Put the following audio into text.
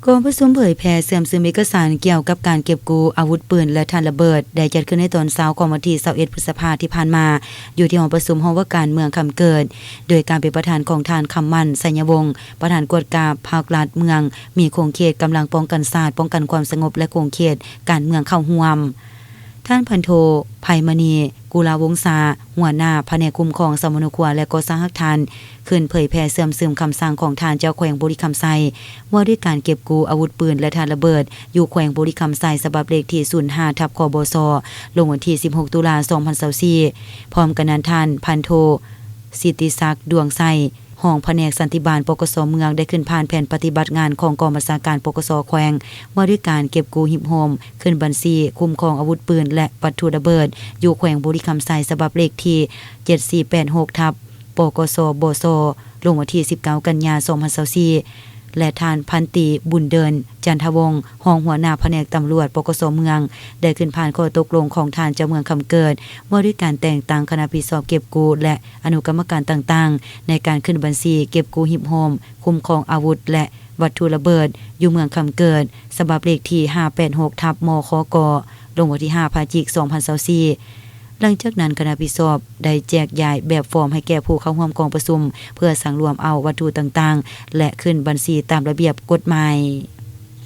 กองประชุมเผยแพร่เสื่อมซึมเอกสารเกี่ยวกับการเก็บกู้อาวุธปืนและถ่านระเบิดได้จัดขึ้นในตอนเช้าของวันที่21พฤษภาคมที่ผ่านมาอยู่ที่หอประชุมหอว่าการเมืองคำเกิดโดยการเป็นประธานของทานคำมั่นสัญญวงศ์ประธานกวดกาภาครัฐเมืองมีโครงเขตกำลังป้องกันศาสตร์ป้องกันความสงบและโครงเขตการเมืองเข้าร่วมท่านพันโทไพมณีกุลาวงศาหัวหน้าแผนกคุ้มครองสมนุครัวและก่อสร้างทานขึ้นเผยแพร่เสื่อมซึมคำสั่งของทานเจ้าแขวงบุรีคำไซว่าด้วยการเก็บกู้อาวุธปืนและถ่านระเบิดอยู่แขวงบุรีคำไซฉบับเลขที่05ทับคบศลงวันที่16ตุลาคม2024พร้อมกันนั้นท่านพันโทสิทธิศักดิ์ดวงไซห้องแผนกสันติบาลปกสเมืองได้ขึ้นผ่านแผนปฏิบัติงานของกองบัญชาการปกสแขวงว่าด้วยการเก็บกู้หิบโฮมขึ้นบัญชีคุ้มครองอาวุธปืนและวัตถุระเบิดอยู่แขวงบุรีคำไซฉบับเลขที่7486ทับปกสบสลงวันที่19กันยายน2024และท่านพันตีบุญเดินจันทวงศ์รองหัวหน้าแผนกตำรวจปกสเมืองได้ขึ้นผ่านข้อตกลงของท่านเจ้าเมืองคำเกิดว่าด้วยการแต่งตั้งคณะพิสอบเก็บกู้และอนุกรรมการต่างๆในการขึ้นบัญชีเก็บกู้หิบโฮมคุ้มครองอาวุธและวัตถุระเบิดอยู่เมืองคำเกิดฉบับเลขที่586ทับมคกลงวันที่5พฤศจิกายน2024หลังจากนั้นคณะพิสอบได้แจกจ่ายแบบฟอร์มให้แก่ผู้เข้าร่วมกองประชุมเพื่อสั่งรวมเอาวัตถุต่างๆและขึ้นบัญชีตามระเบียบกฎหมาย